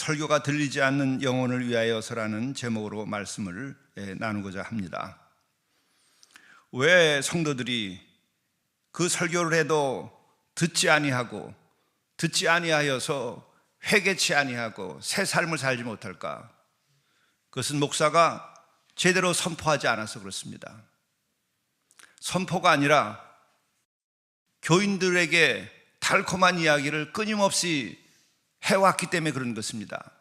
설교가 들리지 않는 영혼을 위하여서라는 제목으로 말씀을 나누고자 합니다. 왜 성도들이 그 설교를 해도 듣지 아니하여서 회개치 아니하고 새 삶을 살지 못할까? 그것은 목사가 제대로 선포하지 않아서 그렇습니다. 선포가 아니라 교인들에게 달콤한 이야기를 끊임없이 해왔기 때문에 그런 것입니다.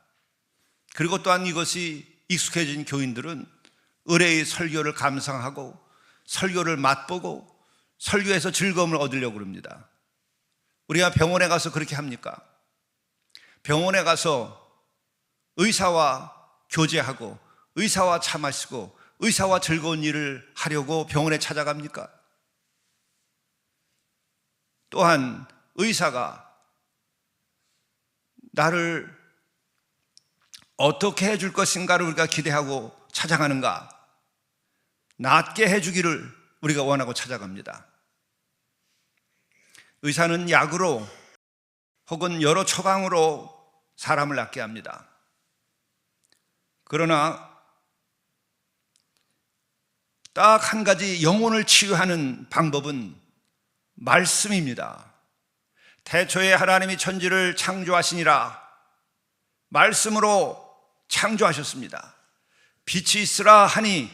그리고 또한 이것이 익숙해진 교인들은 의뢰의 설교를 감상하고 설교를 맛보고 설교에서 즐거움을 얻으려고 합니다. 우리가 병원에 가서 그렇게 합니까? 병원에 가서 의사와 교제하고 의사와 차 마시고 의사와 즐거운 일을 하려고 병원에 찾아갑니까? 또한 의사가 나를 어떻게 해줄 것인가를 우리가 기대하고 찾아가는가? 낫게 해주기를 우리가 원하고 찾아갑니다. 의사는 약으로 혹은 여러 처방으로 사람을 낫게 합니다. 그러나 딱 한 가지 영혼을 치유하는 방법은 말씀입니다. 태초에 하나님이 천지를 창조하시니라 말씀으로 창조하셨습니다. 빛이 있으라 하니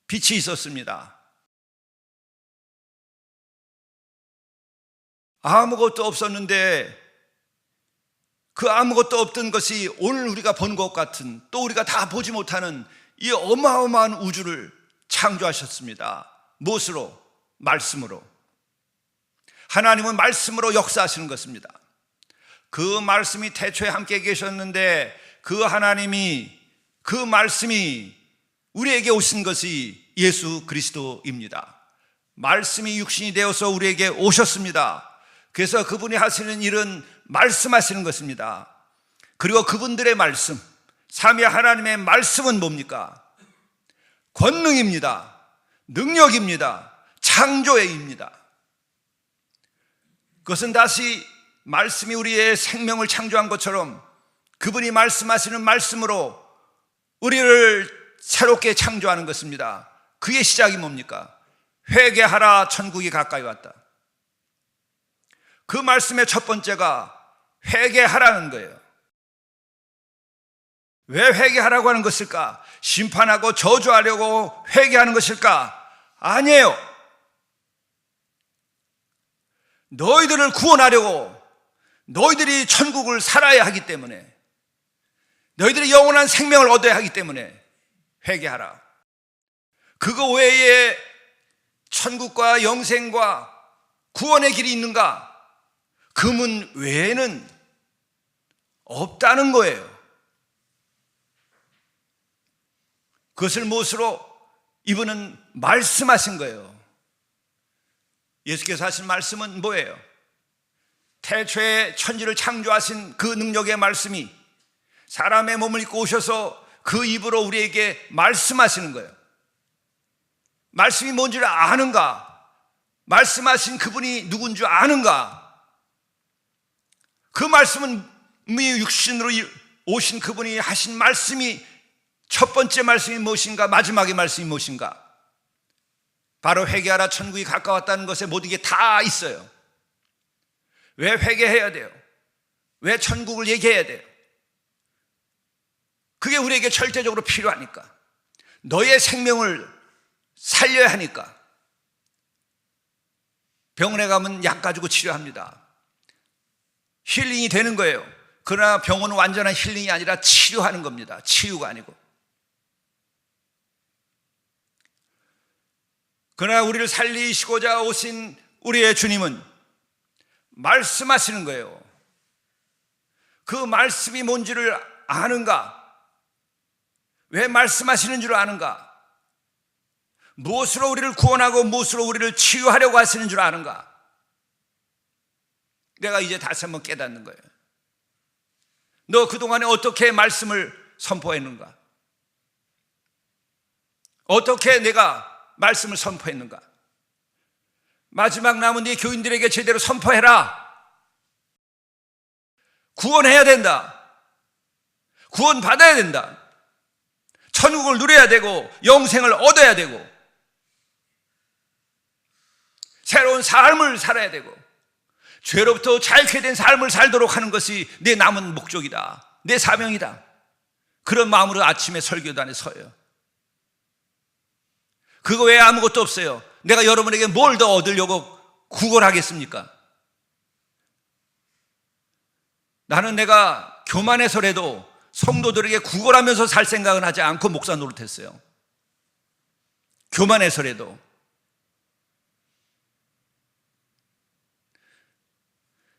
빛이 있었습니다. 아무것도 없었는데 그 아무것도 없던 것이 오늘 우리가 본 것 같은, 또 우리가 다 보지 못하는 이 어마어마한 우주를 창조하셨습니다. 무엇으로? 말씀으로. 하나님은 말씀으로 역사하시는 것입니다. 그 말씀이 태초에 함께 계셨는데 그 하나님이, 그 말씀이 우리에게 오신 것이 예수 그리스도입니다. 말씀이 육신이 되어서 우리에게 오셨습니다. 그래서 그분이 하시는 일은 말씀하시는 것입니다. 그리고 그분들의 말씀, 삼위 하나님의 말씀은 뭡니까? 권능입니다. 능력입니다. 창조의입니다. 그것은 다시 말씀이 우리의 생명을 창조한 것처럼 그분이 말씀하시는 말씀으로 우리를 새롭게 창조하는 것입니다. 그의 시작이 뭡니까? 회개하라, 천국이 가까이 왔다. 그 말씀의 첫 번째가 회개하라는 거예요. 왜 회개하라고 하는 것일까? 심판하고 저주하려고 회개하는 것일까? 아니에요. 너희들을 구원하려고, 너희들이 천국을 살아야 하기 때문에, 너희들이 영원한 생명을 얻어야 하기 때문에 회개하라. 그거 외에 천국과 영생과 구원의 길이 있는가? 그 문 외에는 없다는 거예요. 그것을 무엇으로? 이분은 말씀하신 거예요. 예수께서 하신 말씀은 뭐예요? 태초에 천지를 창조하신 그 능력의 말씀이 사람의 몸을 입고 오셔서 그 입으로 우리에게 말씀하시는 거예요. 말씀이 뭔지를 아는가? 말씀하신 그분이 누군 줄 아는가? 그 말씀은 육신으로 오신 그분이 하신 말씀이 첫 번째 말씀이 무엇인가? 마지막의 말씀이 무엇인가? 바로 회개하라, 천국이 가까웠다는 것에 모든 게 다 있어요. 왜 회개해야 돼요? 왜 천국을 얘기해야 돼요? 그게 우리에게 절대적으로 필요하니까. 너의 생명을 살려야 하니까. 병원에 가면 약 가지고 치료합니다. 힐링이 되는 거예요. 그러나 병원은 완전한 힐링이 아니라 치료하는 겁니다. 치유가 아니고. 그러나 우리를 살리시고자 오신 우리의 주님은 말씀하시는 거예요. 그 말씀이 뭔지를 아는가? 왜 말씀하시는 줄 아는가? 무엇으로 우리를 구원하고 무엇으로 우리를 치유하려고 하시는 줄 아는가? 내가 이제 다시 한번 깨닫는 거예요. 너 그동안에 어떻게 말씀을 선포했는가? 어떻게 내가 말씀을 선포했는가? 마지막 남은 네 교인들에게 제대로 선포해라. 구원해야 된다. 구원 받아야 된다. 천국을 누려야 되고 영생을 얻어야 되고 새로운 삶을 살아야 되고 죄로부터 자유케 된 삶을 살도록 하는 것이 내 남은 목적이다. 내 사명이다. 그런 마음으로 아침에 설교단에 서요. 그거 외에 아무것도 없어요. 내가 여러분에게 뭘 더 얻으려고 구걸하겠습니까? 나는 내가 교만해서라도 성도들에게 구걸하면서 살 생각은 하지 않고 목사 노릇했어요. 교만해서라도.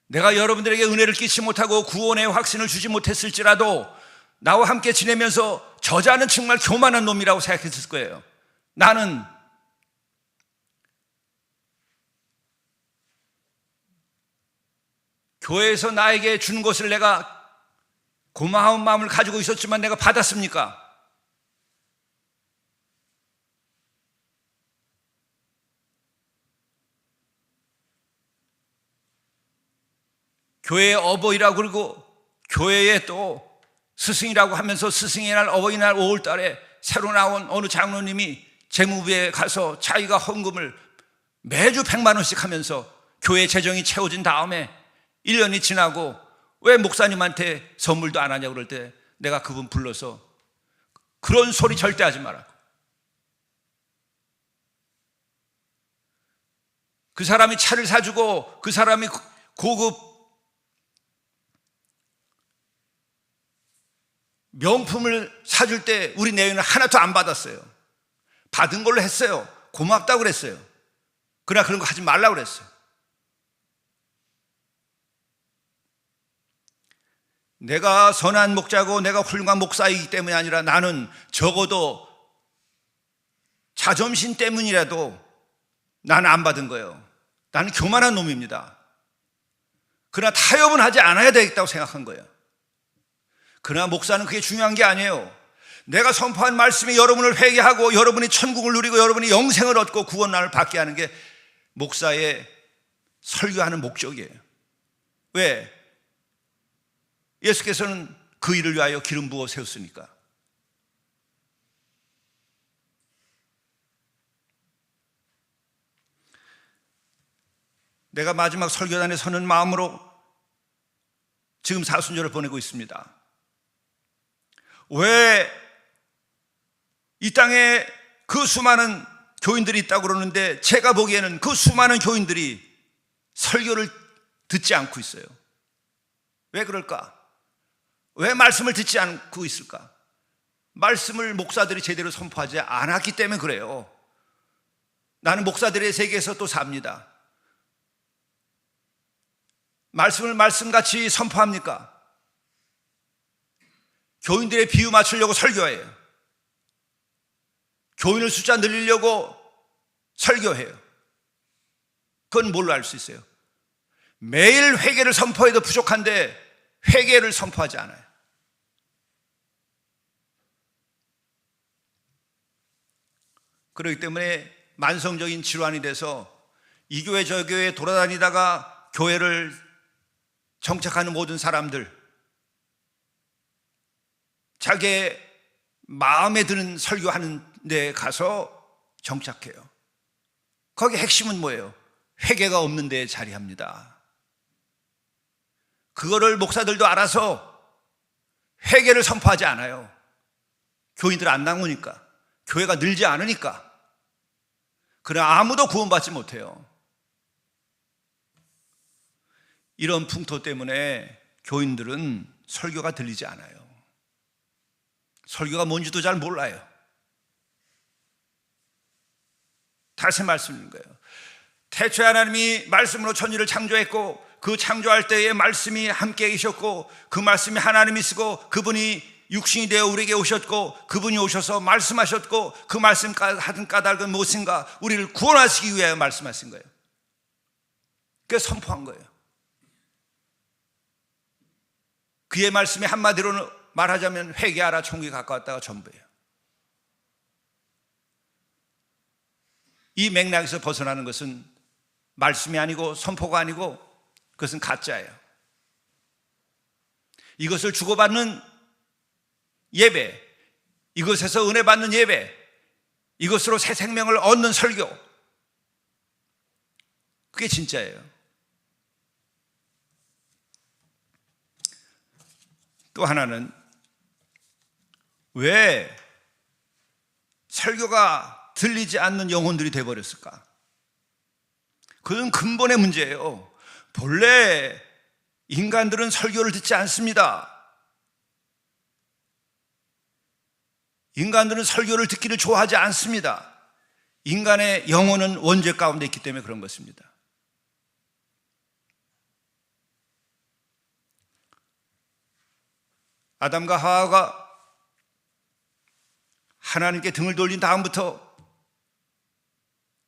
내가 여러분들에게 은혜를 끼치지 못하고 구원의 확신을 주지 못했을지라도 나와 함께 지내면서 저자는 정말 교만한 놈이라고 생각했을 거예요. 나는 교회에서 나에게 준 것을 내가 고마운 마음을 가지고 있었지만 내가 받았습니까? 교회의 어버이라고 그러고 교회에 또 스승이라고 하면서 스승의 날 어버이날 5월달에 새로 나온 어느 장로님이 재무부에 가서 자기가 헌금을 매주 100만 원씩 하면서 교회 재정이 채워진 다음에 1년이 지나고 왜 목사님한테 선물도 안 하냐고 그럴 때 내가 그분 불러서 그런 소리 절대 하지 마라. 그 사람이 차를 사주고 그 사람이 고급 명품을 사줄 때 우리 내외는 하나도 안 받았어요. 받은 걸로 했어요. 고맙다고 그랬어요. 그러나 그런 거 하지 말라고 그랬어요. 내가 선한 목자고 내가 훌륭한 목사이기 때문이 아니라 나는 적어도 자존심 때문이라도 나는 안 받은 거예요. 나는 교만한 놈입니다. 그러나 타협은 하지 않아야 되겠다고 생각한 거예요. 그러나 목사는 그게 중요한 게 아니에요. 내가 선포한 말씀이 여러분을 회개하고 여러분이 천국을 누리고 여러분이 영생을 얻고 구원을 받게 하는 게 목사의 설교하는 목적이에요. 왜? 예수께서는 그 일을 위하여 기름 부어 세웠으니까. 내가 마지막 설교단에 서는 마음으로 지금 사순절을 보내고 있습니다. 왜 이 땅에 그 수많은 교인들이 있다고 그러는데 제가 보기에는 그 수많은 교인들이 설교를 듣지 않고 있어요. 왜 그럴까? 왜 말씀을 듣지 않고 있을까? 말씀을 목사들이 제대로 선포하지 않았기 때문에 그래요. 나는 목사들의 세계에서 또 삽니다. 말씀을 말씀같이 선포합니까? 교인들의 비유 맞추려고 설교해요. 교인을 숫자 늘리려고 설교해요. 그건 뭘로 알 수 있어요? 매일 회개를 선포해도 부족한데 회개를 선포하지 않아요. 그렇기 때문에 만성적인 질환이 돼서 이 교회 저 교회 돌아다니다가 교회를 정착하는 모든 사람들, 자기의 마음에 드는 설교하는 데 가서 정착해요. 거기 핵심은 뭐예요? 회개가 없는 데에 자리합니다. 그거를 목사들도 알아서 회개를 선포하지 않아요. 교인들 안 나오니까, 교회가 늘지 않으니까. 그러나 아무도 구원받지 못해요. 이런 풍토 때문에 교인들은 설교가 들리지 않아요. 설교가 뭔지도 잘 몰라요. 다시 말씀드린 거예요. 태초에 하나님이 말씀으로 천지를 창조했고 그 창조할 때에 말씀이 함께 계셨고 그 말씀이 하나님이 쓰고 그분이 육신이 되어 우리에게 오셨고 그분이 오셔서 말씀하셨고 그 말씀 하던 까닭은 무엇인가? 우리를 구원하시기 위하여 말씀하신 거예요. 그래서 선포한 거예요. 그의 말씀이 한마디로는 말하자면 회개하라, 천국이 가까웠다가 전부예요. 이 맥락에서 벗어나는 것은 말씀이 아니고 선포가 아니고 그것은 가짜예요. 이것을 주고받는 예배, 이것에서 은혜 받는 예배, 이것으로 새 생명을 얻는 설교, 그게 진짜예요. 또 하나는 왜 설교가 들리지 않는 영혼들이 되어버렸을까? 그건 근본의 문제예요. 본래 인간들은 설교를 듣지 않습니다. 인간들은 설교를 듣기를 좋아하지 않습니다. 인간의 영혼은 원죄 가운데 있기 때문에 그런 것입니다. 아담과 하와가 하나님께 등을 돌린 다음부터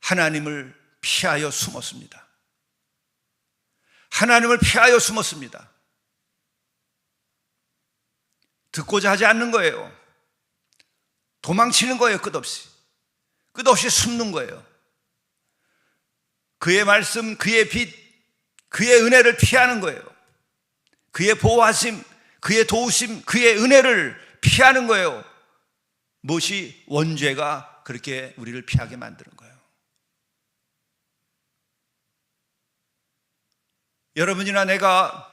하나님을 피하여 숨었습니다. 하나님을 피하여 숨었습니다. 듣고자 하지 않는 거예요. 도망치는 거예요. 끝없이 숨는 거예요. 그의 말씀, 그의 빛, 그의 은혜를 피하는 거예요. 그의 보호하심, 그의 도우심, 그의 은혜를 피하는 거예요. 무엇이? 원죄가 그렇게 우리를 피하게 만드는 거예요. 여러분이나 내가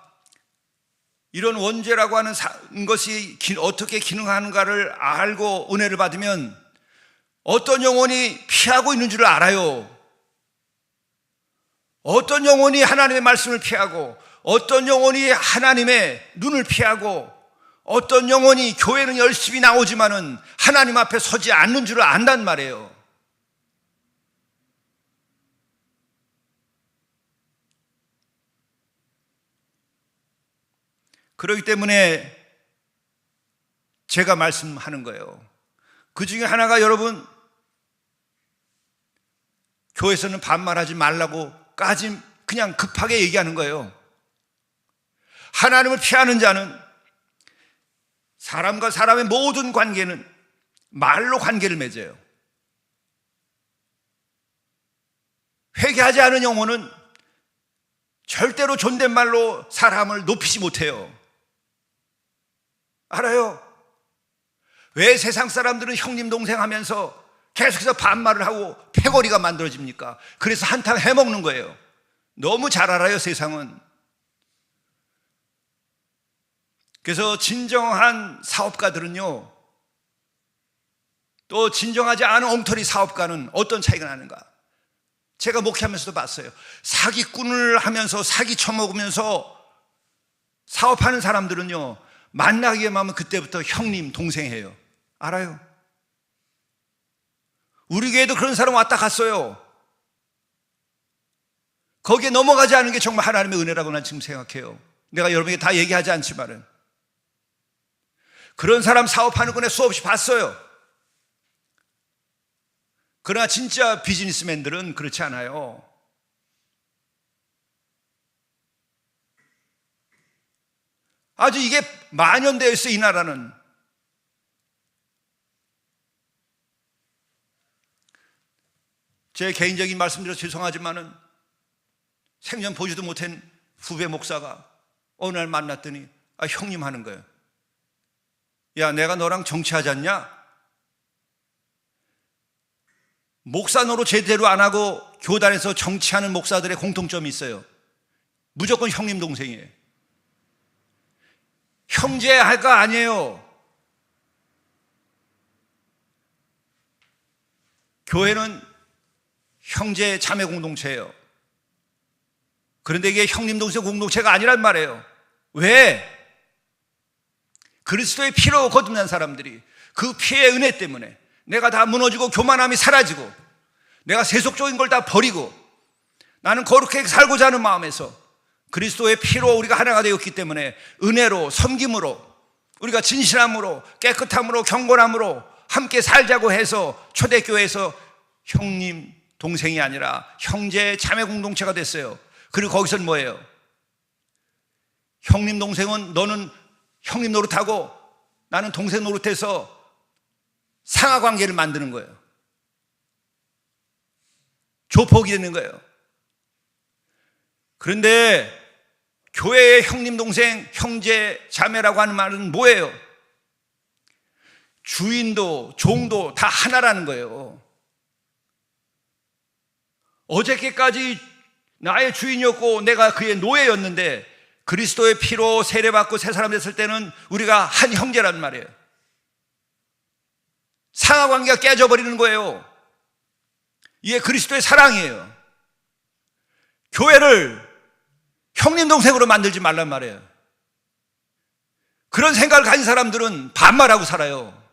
이런 원죄라고 하는 것이 어떻게 기능하는가를 알고 은혜를 받으면 어떤 영혼이 피하고 있는 줄 알아요. 어떤 영혼이 하나님의 말씀을 피하고, 어떤 영혼이 하나님의 눈을 피하고, 어떤 영혼이 교회는 열심히 나오지만은 하나님 앞에 서지 않는 줄을 안단 말이에요. 그렇기 때문에 제가 말씀하는 거예요. 그 중에 하나가, 여러분, 교회에서는 반말하지 말라고까지 그냥 급하게 얘기하는 거예요. 하나님을 피하는 자는 사람과 사람의 모든 관계는 말로 관계를 맺어요. 회개하지 않은 영혼은 절대로 존댓말로 사람을 높이지 못해요. 알아요? 왜 세상 사람들은 형님 동생 하면서 계속해서 반말을 하고 패거리가 만들어집니까? 그래서 한탕 해먹는 거예요. 너무 잘 알아요, 세상은. 그래서 진정한 사업가들은요, 또 진정하지 않은 엉터리 사업가는 어떤 차이가 나는가? 제가 목회하면서도 봤어요. 사기꾼을 하면서 사기 쳐먹으면서 사업하는 사람들은요, 만나기만 하면 그때부터 형님, 동생 해요. 알아요? 우리 교회도 그런 사람 왔다 갔어요. 거기에 넘어가지 않은 게 정말 하나님의 은혜라고 난 지금 생각해요. 내가 여러분에게 다 얘기하지 않지만은. 그런 사람 사업하는 거에 수없이 봤어요. 그러나 진짜 비즈니스맨들은 그렇지 않아요. 아주 이게 만연되어 있어, 이 나라는. 제 개인적인 말씀드려서 죄송하지만은 생전 보지도 못한 후배 목사가 어느 날 만났더니 형님 하는 거예요. 야, 내가 너랑 정치하지 않냐? 목사 노릇 제대로 안 하고 교단에서 정치하는 목사들의 공통점이 있어요. 무조건 형님 동생이에요. 형제할까 아니에요. 교회는 형제 자매 공동체예요. 그런데 이게 형님 동생 공동체가 아니란 말이에요. 왜? 그리스도의 피로 거듭난 사람들이 그 피의 은혜 때문에 내가 다 무너지고 교만함이 사라지고 내가 세속적인 걸 다 버리고 나는 거룩하게 살고자 하는 마음에서 그리스도의 피로 우리가 하나가 되었기 때문에 은혜로, 섬김으로, 우리가 진실함으로, 깨끗함으로, 경건함으로 함께 살자고 해서 초대교회에서 형님, 동생이 아니라 형제, 자매 공동체가 됐어요. 그리고 거기서는 뭐예요? 형님, 동생은 너는 형님 노릇하고 나는 동생 노릇해서 상하관계를 만드는 거예요. 조폭이 되는 거예요. 그런데 교회의 형님, 동생, 형제, 자매라고 하는 말은 뭐예요? 주인도 종도 다 하나라는 거예요. 어저께까지 나의 주인이었고 내가 그의 노예였는데 그리스도의 피로 세례받고 새 사람 됐을 때는 우리가 한 형제란 말이에요. 상하관계가 깨져버리는 거예요. 이게 그리스도의 사랑이에요. 교회를 형님 동생으로 만들지 말란 말이에요. 그런 생각을 가진 사람들은 반말하고 살아요.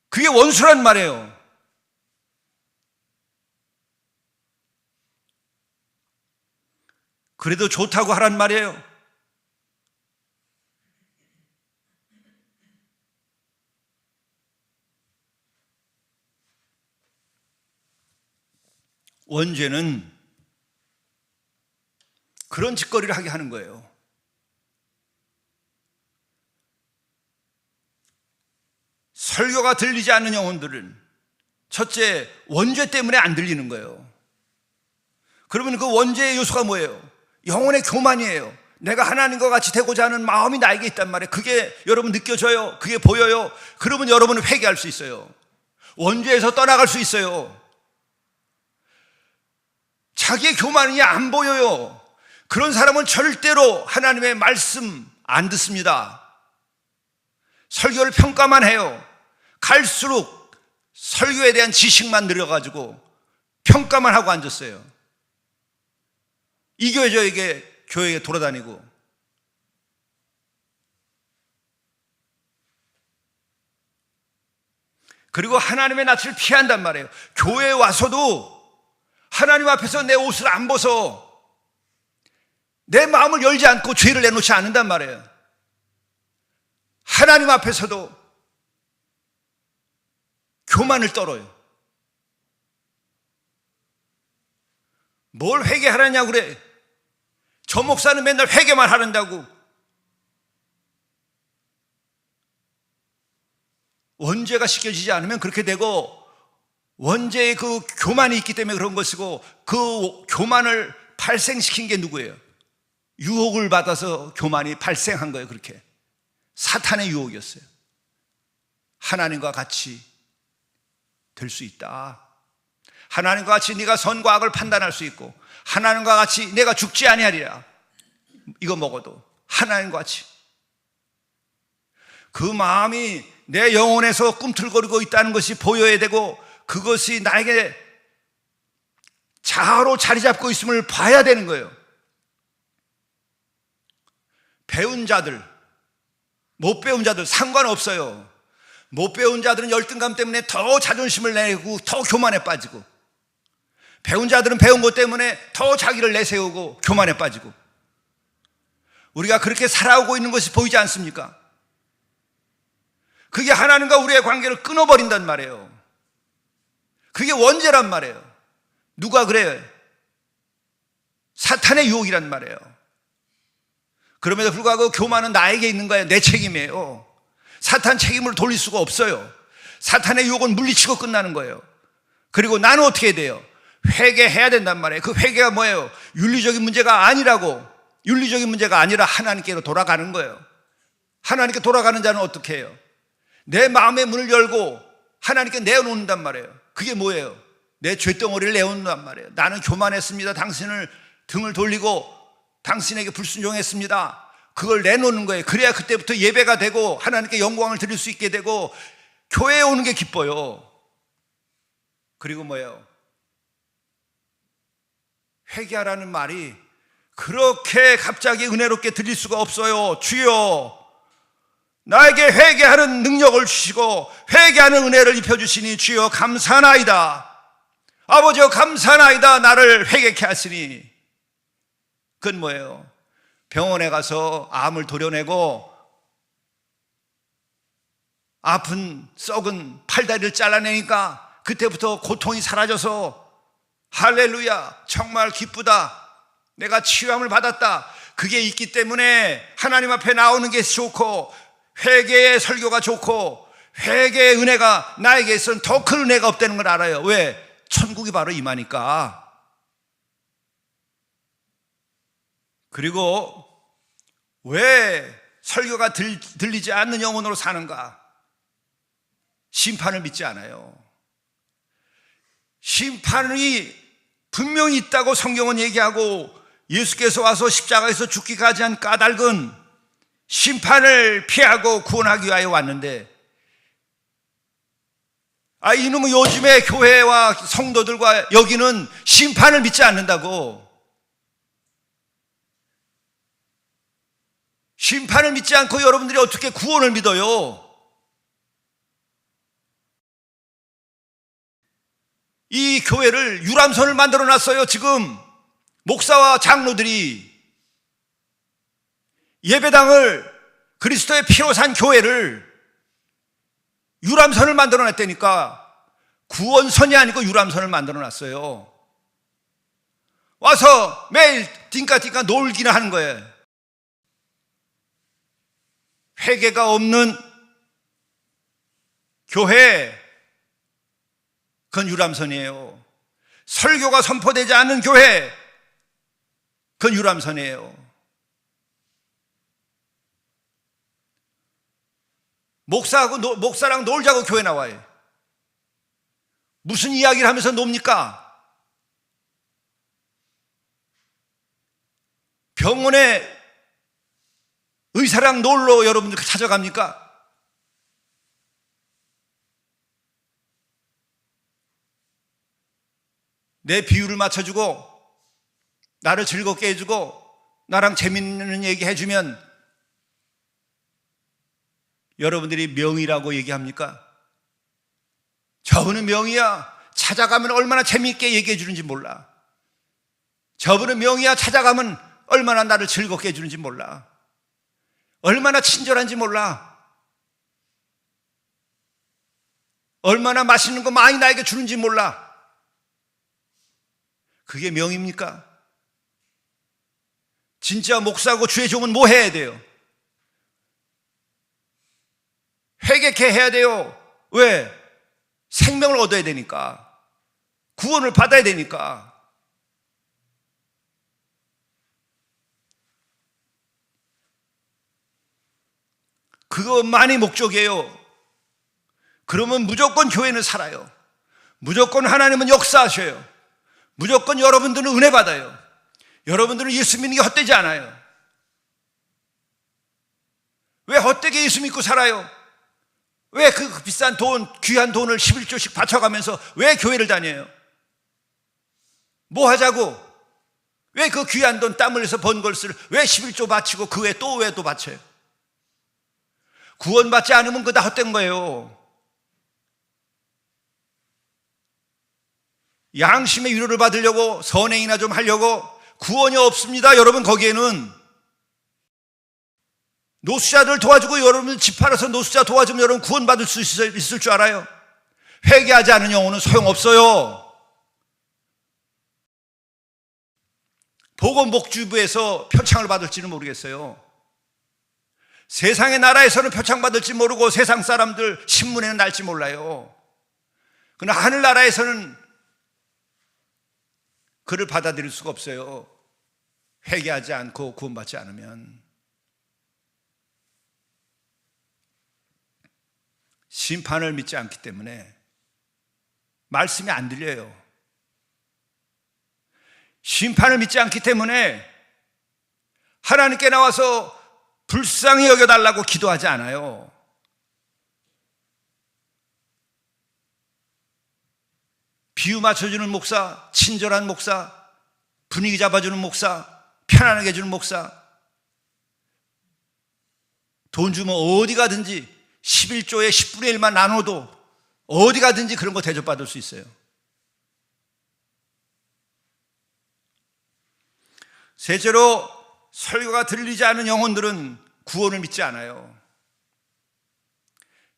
그게 원수란 말이에요. 그래도 좋다고 하란 말이에요. 원죄는 그런 짓거리를 하게 하는 거예요. 설교가 들리지 않는 영혼들은 첫째, 원죄 때문에 안 들리는 거예요. 그러면 그 원죄의 요소가 뭐예요? 영혼의 교만이에요. 내가 하나님과 같이 되고자 하는 마음이 나에게 있단 말이에요. 그게 여러분 느껴져요? 그게 보여요? 그러면 여러분은 회개할 수 있어요. 원죄에서 떠나갈 수 있어요. 자기의 교만이 안 보여요. 그런 사람은 절대로 하나님의 말씀 안 듣습니다. 설교를 평가만 해요. 갈수록 설교에 대한 지식만 늘어가지고 평가만 하고 앉았어요. 이 교회 저에게 교회에 돌아다니고. 그리고 하나님의 낯을 피한단 말이에요. 교회에 와서도 하나님 앞에서 내 옷을 안 벗어 내 마음을 열지 않고 죄를 내놓지 않는단 말이에요. 하나님 앞에서도 교만을 떨어요. 뭘 회개하라냐고 그래. 저 목사는 맨날 회개만 하란다고. 원죄가 씻겨지지 않으면 그렇게 되고, 원죄의 그 교만이 있기 때문에 그런 것이고, 그 교만을 발생시킨 게 누구예요? 유혹을 받아서 교만이 발생한 거예요. 그렇게 사탄의 유혹이었어요. 하나님과 같이 될 수 있다. 하나님과 같이 네가 선과 악을 판단할 수 있고, 하나님과 같이 내가 죽지 아니하리라. 이거 먹어도 하나님과 같이. 그 마음이 내 영혼에서 꿈틀거리고 있다는 것이 보여야 되고, 그것이 나에게 자아로 자리 잡고 있음을 봐야 되는 거예요. 배운 자들, 못 배운 자들 상관없어요. 못 배운 자들은 열등감 때문에 더 자존심을 내고 더 교만에 빠지고, 배운 자들은 배운 것 때문에 더 자기를 내세우고 교만에 빠지고, 우리가 그렇게 살아오고 있는 것이 보이지 않습니까? 그게 하나님과 우리의 관계를 끊어버린단 말이에요. 그게 원죄란 말이에요. 누가 그래요? 사탄의 유혹이란 말이에요. 그럼에도 불구하고 교만은 나에게 있는 거예요. 내 책임이에요. 사탄 책임을 돌릴 수가 없어요. 사탄의 유혹은 물리치고 끝나는 거예요. 그리고 나는 어떻게 해야 돼요? 회개해야 된단 말이에요. 그 회개가 뭐예요? 윤리적인 문제가 아니라고. 윤리적인 문제가 아니라 하나님께로 돌아가는 거예요. 하나님께 돌아가는 자는 어떻게 해요? 내 마음의 문을 열고 하나님께 내어놓는단 말이에요. 그게 뭐예요? 내 죄덩어리를 내어놓는단 말이에요. 나는 교만했습니다. 당신을 등을 돌리고 당신에게 불순종했습니다. 그걸 내놓는 거예요. 그래야 그때부터 예배가 되고 하나님께 영광을 드릴 수 있게 되고 교회에 오는 게 기뻐요. 그리고 뭐예요? 회개하라는 말이 그렇게 갑자기 은혜롭게 들릴 수가 없어요. 주여, 나에게 회개하는 능력을 주시고 회개하는 은혜를 입혀주시니 주여 감사하나이다. 아버지여 감사하나이다. 나를 회개케 하시니. 그건 뭐예요? 병원에 가서 암을 도려내고 아픈 썩은 팔다리를 잘라내니까 그때부터 고통이 사라져서 할렐루야, 정말 기쁘다, 내가 치유함을 받았다, 그게 있기 때문에 하나님 앞에 나오는 게 좋고 회개의 설교가 좋고 회개의 은혜가 나에게 있어서는 더 큰 은혜가 없다는 걸 알아요. 왜? 천국이 바로 임하니까. 그리고 왜 설교가 들리지 않는 영혼으로 사는가? 심판을 믿지 않아요. 심판이 분명히 있다고 성경은 얘기하고, 예수께서 와서 십자가에서 죽기까지 한 까닭은 심판을 피하고 구원하기 위하여 왔는데, 이놈은 요즘에 교회와 성도들과 여기는 심판을 믿지 않는다고. 심판을 믿지 않고 여러분들이 어떻게 구원을 믿어요? 이 교회를 유람선을 만들어 놨어요. 지금 목사와 장로들이 예배당을, 그리스도의 피로 산 교회를 유람선을 만들어 놨다니까. 구원선이 아니고 유람선을 만들어 놨어요. 와서 매일 띵까띵까 놀기나 하는 거예요. 회개가 없는 교회, 그건 유람선이에요. 설교가 선포되지 않는 교회, 그건 유람선이에요. 목사랑 놀자고 교회 나와요. 무슨 이야기를 하면서 놉니까? 병원에 의사랑 놀러 여러분들 찾아갑니까? 내 비유를 맞춰주고 나를 즐겁게 해주고 나랑 재밌는 얘기 해주면 여러분들이 명의라고 얘기합니까? 저분은 명의야. 찾아가면 얼마나 재미있게 얘기해 주는지 몰라. 저분은 명의야. 찾아가면 얼마나 나를 즐겁게 해주는지 몰라. 얼마나 친절한지 몰라. 얼마나 맛있는 거 많이 나에게 주는지 몰라. 그게 명입니까? 진짜 목사고 주의 종은 뭐 해야 돼요? 회개케 해야 돼요. 왜? 생명을 얻어야 되니까. 구원을 받아야 되니까. 그것만이 목적이에요. 그러면 무조건 교회는 살아요. 무조건 하나님은 역사하셔요. 무조건 여러분들은 은혜 받아요. 여러분들은 예수 믿는 게 헛되지 않아요. 왜 헛되게 예수 믿고 살아요? 왜 그 비싼 돈, 귀한 돈을 11조씩 바쳐가면서 왜 교회를 다녀요? 뭐 하자고? 왜 그 귀한 돈 땀 흘려서 번 것을 왜 11조 바치고 그 외에 또 왜 또 바쳐요? 구원받지 않으면 그거 다 헛된 거예요. 양심의 위로를 받으려고 선행이나 좀 하려고 구원이 없습니다. 여러분, 거기에는 노수자들 도와주고 여러분 집 팔아서 노수자 도와주면 여러분 구원받을 수 있을 줄 알아요? 회개하지 않은 영혼은 소용없어요. 보건복지부에서 표창을 받을지는 모르겠어요. 세상의 나라에서는 표창 받을지 모르고 세상 사람들 신문에는 날지 몰라요. 그러나 하늘나라에서는 그를 받아들일 수가 없어요. 회개하지 않고 구원받지 않으면. 심판을 믿지 않기 때문에 말씀이 안 들려요. 심판을 믿지 않기 때문에 하나님께 나와서 불쌍히 여겨달라고 기도하지 않아요. 비유 맞춰주는 목사, 친절한 목사, 분위기 잡아주는 목사, 편안하게 해주는 목사, 돈 주면 어디 가든지 11조에 10분의 1만 나눠도 어디 가든지 그런 거 대접받을 수 있어요. 셋째로, 설교가 들리지 않은 영혼들은 구원을 믿지 않아요.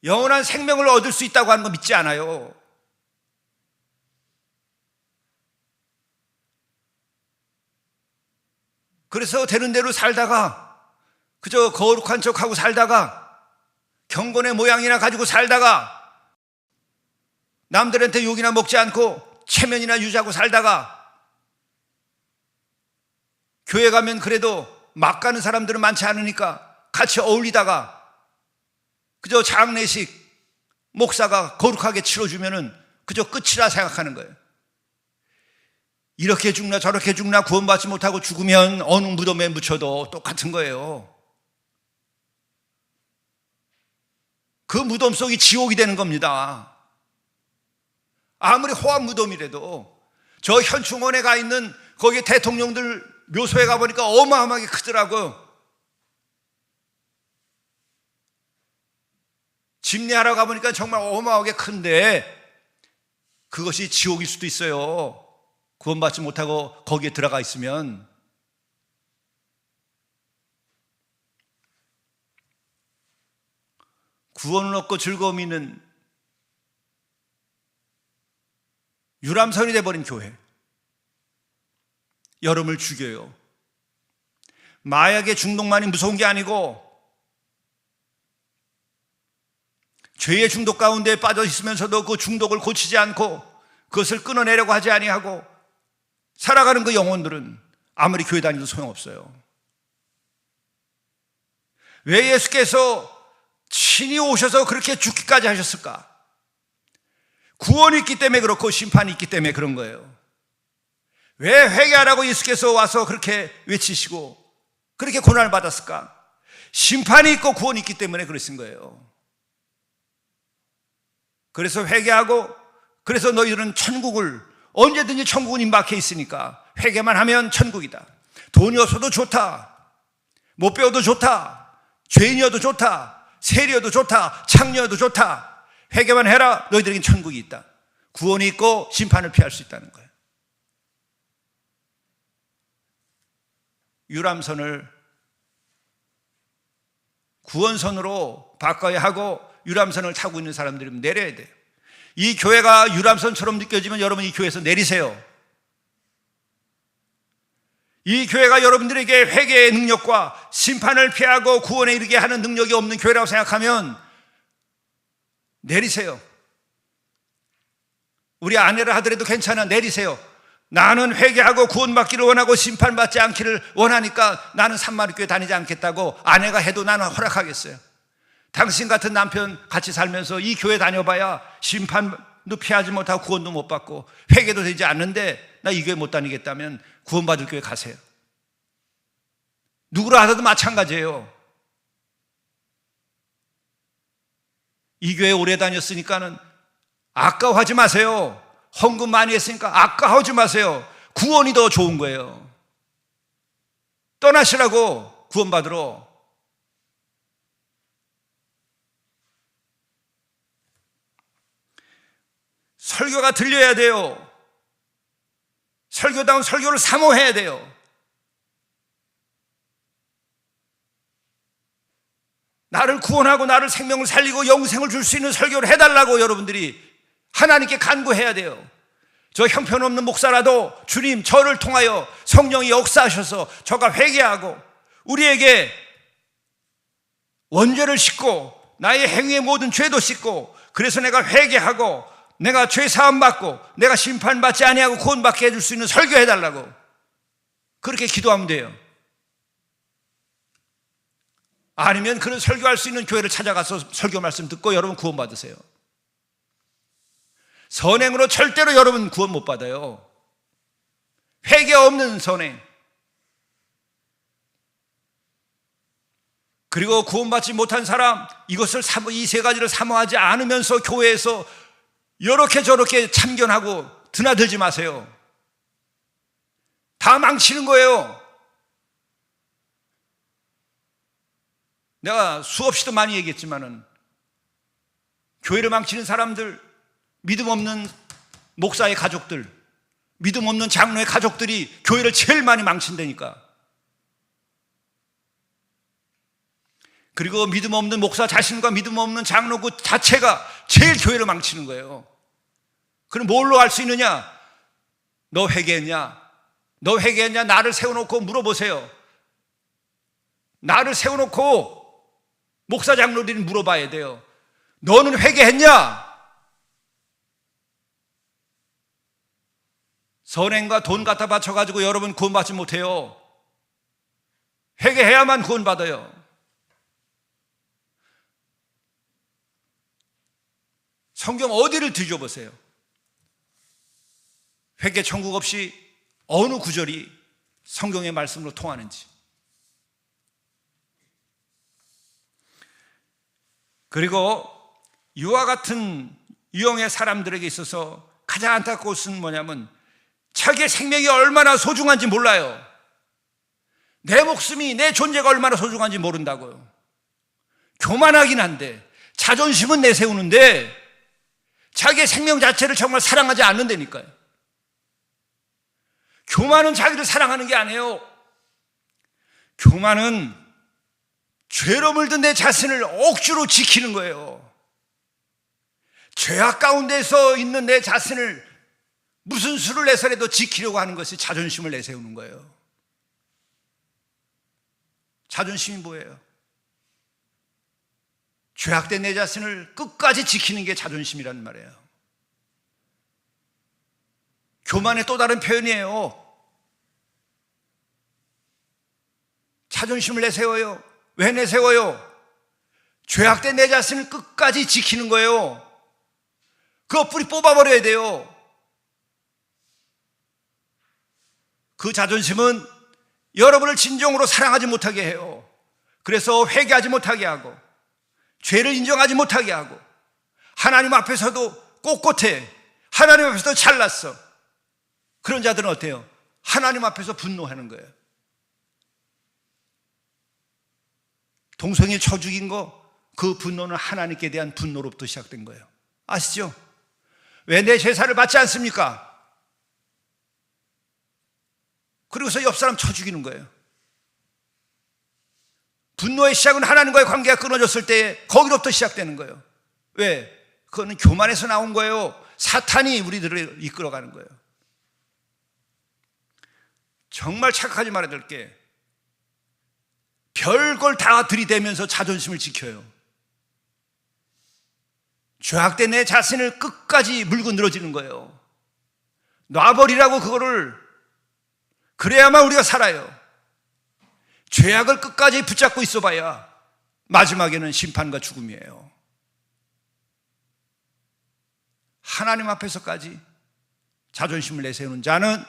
영원한 생명을 얻을 수 있다고 하는 거 믿지 않아요. 그래서 되는 대로 살다가 그저 거룩한 척하고 살다가 경건의 모양이나 가지고 살다가 남들한테 욕이나 먹지 않고 체면이나 유지하고 살다가 교회 가면 그래도 막 가는 사람들은 많지 않으니까 같이 어울리다가 그저 장례식 목사가 거룩하게 치러주면은 그저 끝이라 생각하는 거예요. 이렇게 죽나 저렇게 죽나 구원받지 못하고 죽으면 어느 무덤에 묻혀도 똑같은 거예요. 그 무덤 속이 지옥이 되는 겁니다. 아무리 호암 무덤이라도 저 현충원에 가 있는 거기 대통령들 묘소에 가보니까 어마어마하게 크더라고요. 집례하러 가보니까 정말 어마어마하게 큰데 그것이 지옥일 수도 있어요. 구원받지 못하고 거기에 들어가 있으면. 구원을 얻고 즐거움이 있는 유람선이 돼버린 교회, 여러분을 죽여요. 마약의 중독만이 무서운 게 아니고 죄의 중독 가운데 빠져 있으면서도 그 중독을 고치지 않고 그것을 끊어내려고 하지 아니하고 살아가는 그 영혼들은 아무리 교회 다니도 소용없어요. 왜 예수께서 친히 오셔서 그렇게 죽기까지 하셨을까? 구원이 있기 때문에 그렇고 심판이 있기 때문에 그런 거예요. 왜 회개하라고 예수께서 와서 그렇게 외치시고 그렇게 고난을 받았을까? 심판이 있고 구원이 있기 때문에 그러신 거예요. 그래서 회개하고, 그래서 너희들은 천국을, 언제든지 천국은 임박해 있으니까 회개만 하면 천국이다. 돈이 없어도 좋다, 못 배워도 좋다, 죄인이어도 좋다, 세리여도 좋다, 창녀여도 좋다, 회개만 해라. 너희들에겐 천국이 있다. 구원이 있고 심판을 피할 수 있다는 거예요. 유람선을 구원선으로 바꿔야 하고 유람선을 타고 있는 사람들이 내려야 돼요. 이 교회가 유람선처럼 느껴지면 여러분 이 교회에서 내리세요. 이 교회가 여러분들에게 회개의 능력과 심판을 피하고 구원에 이르게 하는 능력이 없는 교회라고 생각하면 내리세요. 우리 아내를 하더라도 괜찮아, 내리세요. 나는 회개하고 구원받기를 원하고 심판받지 않기를 원하니까 나는 산마리교회 다니지 않겠다고 아내가 해도 나는 허락하겠어요. 당신 같은 남편 같이 살면서 이 교회 다녀봐야 심판도 피하지 못하고 구원도 못 받고 회개도 되지 않는데 나 이 교회 못 다니겠다면 구원받을 교회 가세요. 누구라 하더라도 마찬가지예요. 이 교회 오래 다녔으니까는 아까워하지 마세요. 헌금 많이 했으니까 아까워하지 마세요. 구원이 더 좋은 거예요. 떠나시라고, 구원받으러. 설교가 들려야 돼요. 설교다운 설교를 사모해야 돼요. 나를 구원하고 나를 생명을 살리고 영생을 줄 수 있는 설교를 해달라고 여러분들이 하나님께 간구해야 돼요. 저 형편없는 목사라도 주님 저를 통하여 성령이 역사하셔서 저가 회개하고 우리에게 원죄를 씻고 나의 행위의 모든 죄도 씻고 그래서 내가 회개하고 내가 죄 사함 받고 내가 심판받지 아니하고 구원받게 해줄 수 있는 설교해달라고 그렇게 기도하면 돼요. 아니면 그런 설교할 수 있는 교회를 찾아가서 설교 말씀 듣고 여러분 구원받으세요. 선행으로 절대로 여러분 구원 못 받아요. 회개 없는 선행. 그리고 구원받지 못한 사람, 이것을 이 세 가지를 사모하지 않으면서 교회에서 이렇게 저렇게 참견하고 드나들지 마세요. 다 망치는 거예요. 내가 수없이도 많이 얘기했지만은 교회를 망치는 사람들, 믿음 없는 목사의 가족들, 믿음 없는 장로의 가족들이 교회를 제일 많이 망친다니까. 그리고 믿음 없는 목사 자신과 믿음 없는 장로 그 자체가 제일 교회를 망치는 거예요. 그럼 뭘로 알 수 있느냐? 너 회개했냐? 너 회개했냐? 나를 세워놓고 물어보세요. 나를 세워놓고 목사 장로들이 물어봐야 돼요. 너는 회개했냐? 선행과 돈 갖다 바쳐가지고 여러분 구원받지 못해요. 회개해야만 구원받아요. 성경 어디를 뒤져보세요. 회개 천국 없이 어느 구절이 성경의 말씀으로 통하는지. 그리고 이와 같은 유형의 사람들에게 있어서 가장 안타까운 것은 뭐냐면 자기의 생명이 얼마나 소중한지 몰라요. 내 목숨이, 내 존재가 얼마나 소중한지 모른다고요. 교만하긴 한데, 자존심은 내세우는데 자기의 생명 자체를 정말 사랑하지 않는다니까요. 교만은 자기를 사랑하는 게 아니에요. 교만은 죄로 물든 내 자신을 억지로 지키는 거예요. 죄악 가운데서 있는 내 자신을 무슨 수를 내서라도 지키려고 하는 것이 자존심을 내세우는 거예요. 자존심이 뭐예요? 죄악된 내 자신을 끝까지 지키는 게 자존심이란 말이에요. 교만의 또 다른 표현이에요. 자존심을 내세워요. 왜 내세워요? 죄악된 내 자신을 끝까지 지키는 거예요. 그거 뿌리 뽑아버려야 돼요. 그 자존심은 여러분을 진정으로 사랑하지 못하게 해요. 그래서 회개하지 못하게 하고, 죄를 인정하지 못하게 하고, 하나님 앞에서도 꼿꼿해, 하나님 앞에서도 잘났어. 그런 자들은 어때요? 하나님 앞에서 분노하는 거예요. 동성애 쳐 죽인 거, 그 분노는 하나님께 대한 분노로부터 시작된 거예요. 아시죠? 왜 내 제사를 받지 않습니까? 그리고서 옆 사람 쳐 죽이는 거예요. 분노의 시작은 하나님과의 관계가 끊어졌을 때 거기로부터 시작되는 거예요. 왜? 그거는 교만에서 나온 거예요. 사탄이 우리들을 이끌어가는 거예요. 정말 착각하지 말아야 될 게, 별걸 다 들이대면서 자존심을 지켜요. 죄악된 내 자신을 끝까지 물고 늘어지는 거예요. 놔버리라고 그거를. 그래야만 우리가 살아요. 죄악을 끝까지 붙잡고 있어봐야 마지막에는 심판과 죽음이에요. 하나님 앞에서까지 자존심을 내세우는 자는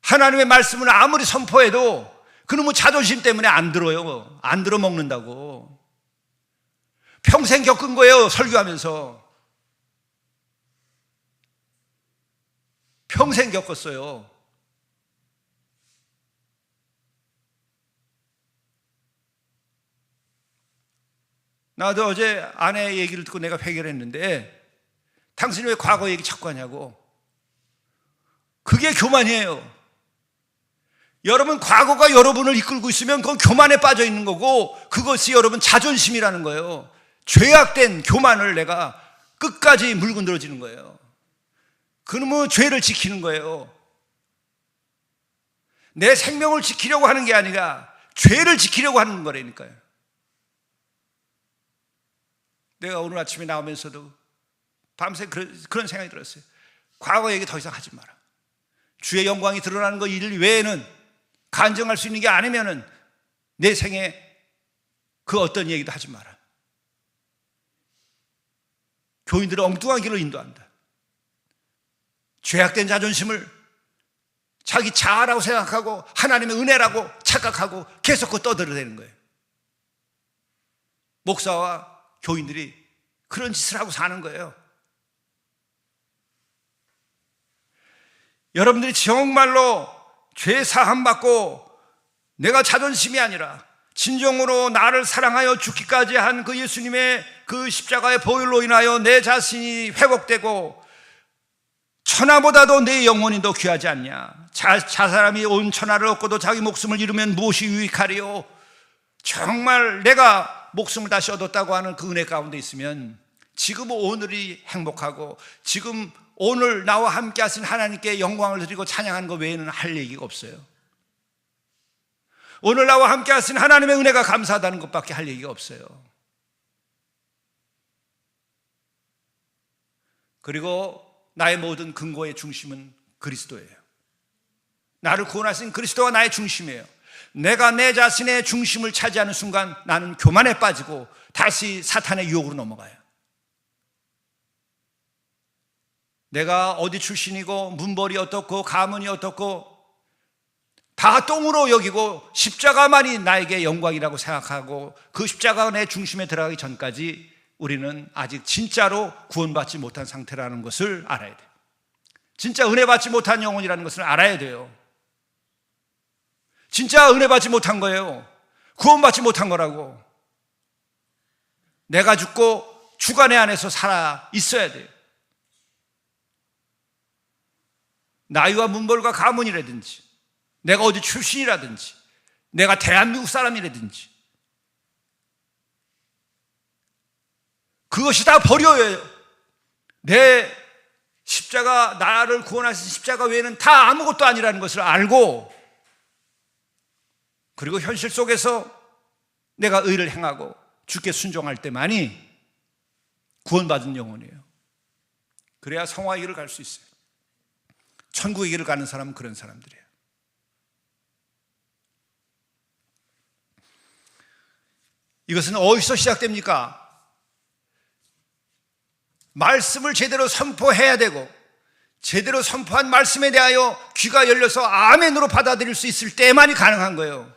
하나님의 말씀을 아무리 선포해도 그놈의 자존심 때문에 안 들어요. 안 들어 먹는다고. 평생 겪은 거예요. 설교하면서 평생 겪었어요. 나도 어제 아내 얘기를 듣고 내가 회개를 했는데, 당신이 왜 과거 얘기 자꾸 하냐고. 그게 교만이에요. 여러분, 과거가 여러분을 이끌고 있으면 그건 교만에 빠져 있는 거고, 그것이 여러분 자존심이라는 거예요. 죄악된 교만을 내가 끝까지 물고 늘어지는 거예요. 그놈의 죄를 지키는 거예요. 내 생명을 지키려고 하는 게 아니라 죄를 지키려고 하는 거라니까요. 내가 오늘 아침에 나오면서도 밤새 그런 생각이 들었어요. 과거 얘기 더 이상 하지 마라. 주의 영광이 드러나는 거 일 외에는 간증할 수 있는 게 아니면은 내 생에 그 어떤 얘기도 하지 마라. 교인들을 엉뚱한 길로 인도한다. 죄악된 자존심을 자기 자아라고 생각하고 하나님의 은혜라고 착각하고 계속 그 떠들어대는 거예요. 목사와 교인들이 그런 짓을 하고 사는 거예요. 여러분들이 정말로 죄 사함 받고 내가 자존심이 아니라 진정으로 나를 사랑하여 죽기까지 한 그 예수님의 그 십자가의 보혈로 인하여 내 자신이 회복되고 천하보다도 내 영혼이 더 귀하지 않냐. 사람이 온 천하를 얻고도 자기 목숨을 잃으면 무엇이 유익하리요. 정말 내가 목숨을 다시 얻었다고 하는 그 은혜 가운데 있으면 지금 오늘이 행복하고 지금 오늘 나와 함께 하신 하나님께 영광을 드리고 찬양하는 것 외에는 할 얘기가 없어요. 오늘 나와 함께 하신 하나님의 은혜가 감사하다는 것밖에 할 얘기가 없어요. 그리고 나의 모든 근거의 중심은 그리스도예요. 나를 구원하신 그리스도가 나의 중심이에요. 내가 내 자신의 중심을 차지하는 순간 나는 교만에 빠지고 다시 사탄의 유혹으로 넘어가요. 내가 어디 출신이고 문벌이 어떻고 가문이 어떻고 다 똥으로 여기고 십자가만이 나에게 영광이라고 생각하고 그 십자가가 내 중심에 들어가기 전까지 우리는 아직 진짜로 구원받지 못한 상태라는 것을 알아야 돼요. 진짜 은혜 받지 못한 영혼이라는 것을 알아야 돼요. 진짜 은혜 받지 못한 거예요. 구원받지 못한 거라고. 내가 죽고 주가 내 안에서 살아 있어야 돼요. 나이와 문벌과 가문이라든지 내가 어디 출신이라든지 내가 대한민국 사람이라든지 그것이 다 버려요. 내 십자가, 나를 구원하신 십자가 외에는 다 아무것도 아니라는 것을 알고 그리고 현실 속에서 내가 의를 행하고 주께 순종할 때만이 구원받은 영혼이에요. 그래야 성화의 길을 갈 수 있어요. 천국의 길을 가는 사람은 그런 사람들이에요. 이것은 어디서 시작됩니까? 말씀을 제대로 선포해야 되고 제대로 선포한 말씀에 대하여 귀가 열려서 아멘으로 받아들일 수 있을 때만이 가능한 거예요.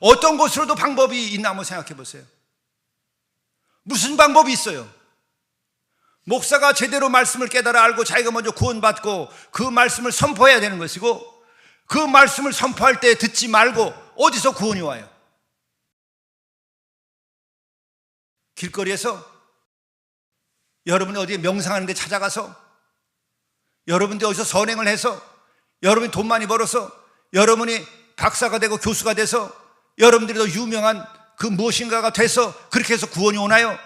어떤 것으로도 방법이 있나 한번 생각해 보세요. 무슨 방법이 있어요? 목사가 제대로 말씀을 깨달아 알고 자기가 먼저 구원받고 그 말씀을 선포해야 되는 것이고 그 말씀을 선포할 때 듣지 말고 어디서 구원이 와요? 길거리에서? 여러분이 어디에 명상하는 데 찾아가서? 여러분들이 어디서 선행을 해서? 여러분이 돈 많이 벌어서? 여러분이 박사가 되고 교수가 돼서? 여러분들이 더 유명한 그 무엇인가가 돼서 그렇게 해서 구원이 오나요?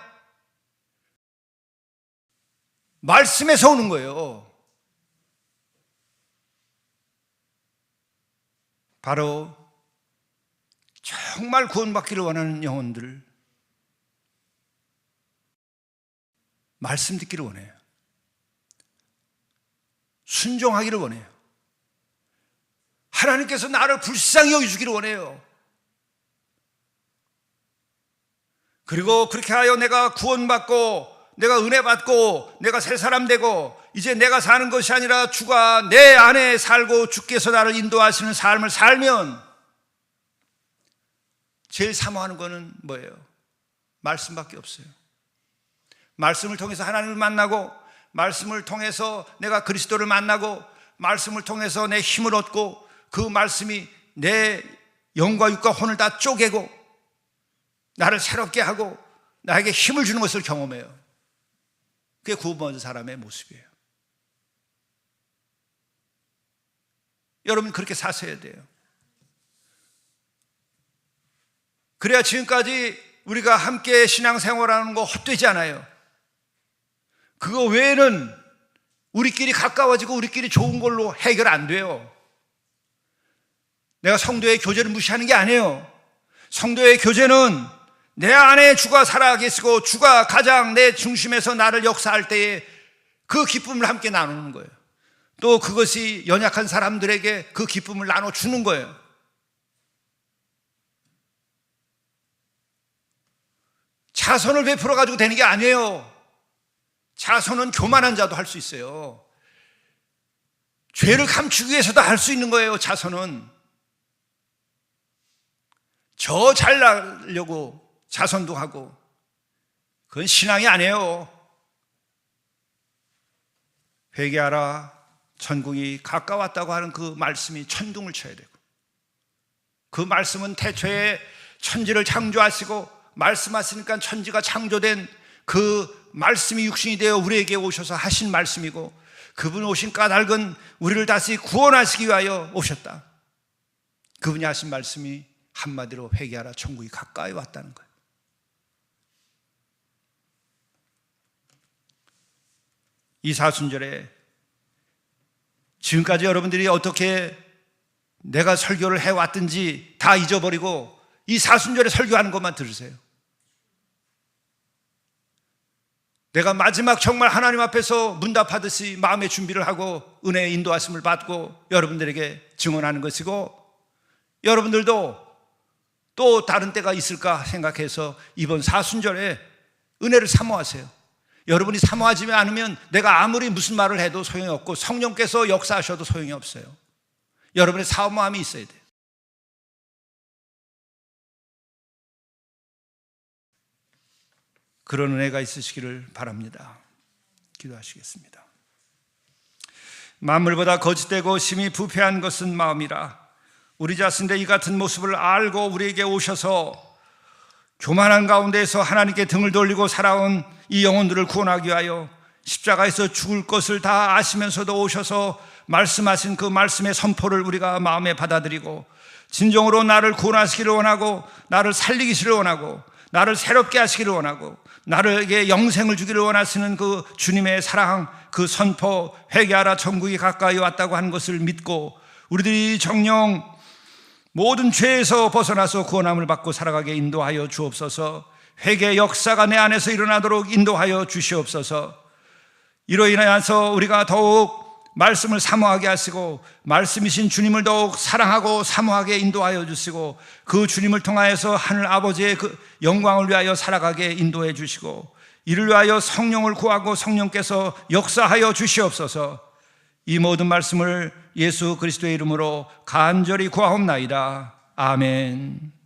말씀에서 오는 거예요. 바로 정말 구원받기를 원하는 영혼들 말씀 듣기를 원해요. 순종하기를 원해요. 하나님께서 나를 불쌍히 여기주기를 원해요. 그리고 그렇게 하여 내가 구원받고 내가 은혜 받고 내가 새 사람 되고 이제 내가 사는 것이 아니라 주가 내 안에 살고 주께서 나를 인도하시는 삶을 살면 제일 사모하는 거는 뭐예요? 말씀밖에 없어요. 말씀을 통해서 하나님을 만나고 말씀을 통해서 내가 그리스도를 만나고 말씀을 통해서 내 힘을 얻고 그 말씀이 내 영과 육과 혼을 다 쪼개고 나를 새롭게 하고 나에게 힘을 주는 것을 경험해요. 그게 구원받은 사람의 모습이에요. 여러분 그렇게 사셔야 돼요. 그래야 지금까지 우리가 함께 신앙생활하는 거 헛되지 않아요. 그거 외에는 우리끼리 가까워지고 우리끼리 좋은 걸로 해결 안 돼요. 내가 성도의 교제를 무시하는 게 아니에요. 성도의 교제는 내 안에 주가 살아계시고 주가 가장 내 중심에서 나를 역사할 때에 그 기쁨을 함께 나누는 거예요. 또 그것이 연약한 사람들에게 그 기쁨을 나눠주는 거예요. 자선을 베풀어 가지고 되는 게 아니에요. 자선은 교만한 자도 할 수 있어요. 죄를 감추기 위해서도 할 수 있는 거예요. 자선은 저 잘나려고 자선도 하고 그건 신앙이 아니에요. 회개하라 천국이 가까웠다고 하는 그 말씀이 천둥을 쳐야 되고 그 말씀은 태초에 천지를 창조하시고 말씀하시니까 천지가 창조된 그 말씀이 육신이 되어 우리에게 오셔서 하신 말씀이고 그분 오신 까닭은 우리를 다시 구원하시기 위하여 오셨다. 그분이 하신 말씀이 한마디로 회개하라 천국이 가까이 왔다는 거예요. 이 사순절에 지금까지 여러분들이 어떻게 내가 설교를 해왔든지 다 잊어버리고 이 사순절에 설교하는 것만 들으세요. 내가 마지막 정말 하나님 앞에서 문답하듯이 마음의 준비를 하고 은혜의 인도하심을 받고 여러분들에게 증언하는 것이고 여러분들도 또 다른 때가 있을까 생각해서 이번 사순절에 은혜를 사모하세요. 여러분이 사모하지 않으면 내가 아무리 무슨 말을 해도 소용이 없고 성령께서 역사하셔도 소용이 없어요. 여러분의 사모함이 있어야 돼요. 그런 은혜가 있으시기를 바랍니다. 기도하시겠습니다. 만물보다 거짓되고 심히 부패한 것은 마음이라. 우리 자신의 이 같은 모습을 알고 우리에게 오셔서 교만한 가운데에서 하나님께 등을 돌리고 살아온 이 영혼들을 구원하기 위하여 십자가에서 죽을 것을 다 아시면서도 오셔서 말씀하신 그 말씀의 선포를 우리가 마음에 받아들이고 진정으로 나를 구원하시기를 원하고 나를 살리기를 원하고 나를 새롭게 하시기를 원하고 나에게 영생을 주기를 원하시는 그 주님의 사랑, 그 선포, 회개하라 천국이 가까이 왔다고 하는 것을 믿고 우리들이 정녕 모든 죄에서 벗어나서 구원함을 받고 살아가게 인도하여 주옵소서. 회개의 역사가 내 안에서 일어나도록 인도하여 주시옵소서. 이로 인하여서 우리가 더욱 말씀을 사모하게 하시고 말씀이신 주님을 더욱 사랑하고 사모하게 인도하여 주시고 그 주님을 통하여서 하늘 아버지의 그 영광을 위하여 살아가게 인도해 주시고 이를 위하여 성령을 구하고 성령께서 역사하여 주시옵소서. 이 모든 말씀을 예수 그리스도의 이름으로 간절히 구하옵나이다. 아멘.